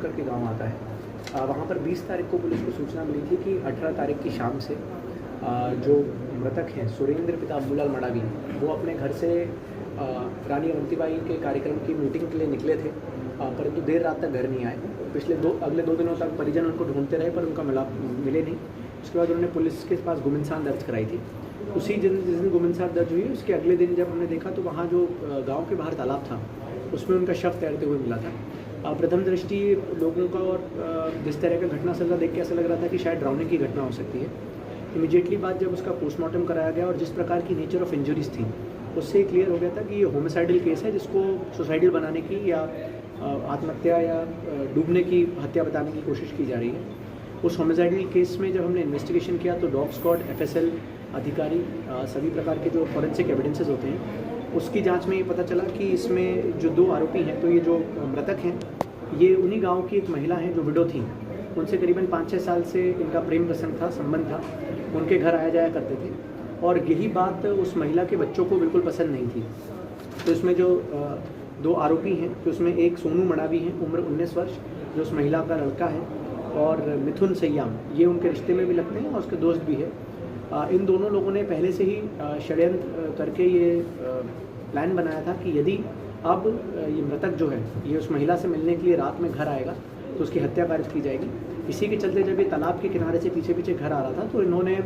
करके गांव आता है। वहाँ पर 20 तारीख को पुलिस को सूचना मिली थी कि 18 तारीख की शाम से जो मृतक हैं सुरेंद्र पिता अब्दुल्लाल मडावी, वो अपने घर से रानी अवंतीबाई के कार्यक्रम की मीटिंग के लिए निकले थे, परंतु देर रात तक घर नहीं आए। अगले 2 दिनों तक परिजन उनको ढूंढते रहे पर उनका मिले नहीं। उसके बाद उन्होंने पुलिस के पास गुमनाम दर्ज कराई थी। उसी जिस दिन गुमनाम दर्ज हुई उसके अगले दिन जब हमने देखा तो वहाँ जो गांव के बाहर तालाब था उसमें उनका शव तैरते हुए मिला था। प्रथम दृष्टि लोगों का और जिस तरह का घटना सजा देख के ऐसा लग रहा था कि शायद ड्राउनिंग की घटना हो सकती है। इमीडिएटली बाद जब उसका पोस्टमार्टम कराया गया और जिस प्रकार की नेचर ऑफ इंजरीज थी उससे क्लियर हो गया था कि ये होमिसाइडल केस है, जिसको सुसाइडल बनाने की या आत्महत्या या डूबने की हत्या बताने की कोशिश की जा रही है। उस होमिसाइडल केस में जब हमने इन्वेस्टिगेशन किया तो डॉग स्क्वाड, FSL अधिकारी, सभी प्रकार के जो फॉरेंसिक एविडेंसेस होते हैं उसकी जांच में ये पता चला कि इसमें जो 2 आरोपी हैं, तो ये जो मृतक हैं ये उन्हीं गांव की एक महिला हैं जो विडो थी। उनसे करीबन 5-6 साल से इनका प्रेम प्रसंग था, संबंध था, उनके घर आया जाया करते थे और यही बात उस महिला के बच्चों को बिल्कुल पसंद नहीं थी। तो इसमें जो 2 आरोपी हैं तो उसमें एक सोनू मडावी हैं, उम्र 19 वर्ष, जो उस महिला का लड़का है, और मिथुन सैयाम, ये उनके रिश्ते में भी लगते हैं और उसके दोस्त भी है। इन दोनों लोगों ने पहले से ही षड्यंत्र करके ये प्लान बनाया था कि यदि अब ये मृतक जो है ये उस महिला से मिलने के लिए रात में घर आएगा तो उसकी हत्या कारित की जाएगी। इसी के चलते जब ये तालाब के किनारे से पीछे पीछे घर आ रहा था तो इन्होंने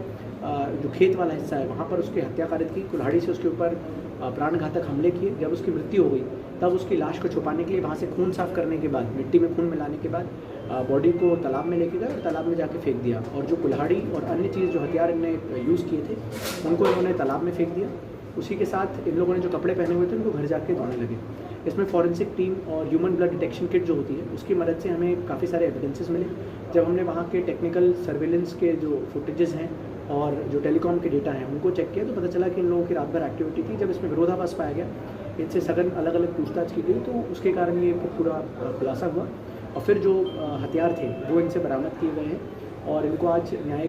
जो खेत वाला हिस्सा है वहाँ पर उसकी हत्या कारित की, कुल्हाड़ी से उसके ऊपर प्राणघातक हमले किए। जब उसकी मृत्यु हो गई तब उसकी लाश को छुपाने के लिए वहाँ से खून साफ करने के बाद, मिट्टी में खून मिलाने के बाद बॉडी को तालाब में लेके गए और तालाब में जाके फेंक दिया। और जो कुल्हाड़ी और अन्य चीज़ जो हथियार इन्होंने यूज़ किए थे उनको इन्होंने तालाब में फेंक दिया। उसी के साथ इन लोगों ने जो कपड़े पहने हुए थे उनको घर जाके धोने लगे। इसमें फॉरेंसिक टीम और ह्यूमन ब्लड डिटेक्शन किट जो होती है उसकी मदद से हमें काफ़ी सारे एविडेंसेस मिले। जब हमने वहाँ के टेक्निकल सर्वेलेंस के जो फुटेजेस हैं और जो टेलीकॉम के डेटा हैं उनको चेक किया तो पता चला कि इन लोगों की रात भर एक्टिविटी थी। जब इसमें विरोधाभास पाया गया, इनसे सघन अलग अलग पूछताछ की गई तो उसके कारण ये पूरा खुलासा हुआ और फिर जो हथियार थे वो इनसे बरामद किए गए हैं और इनको आज न्याय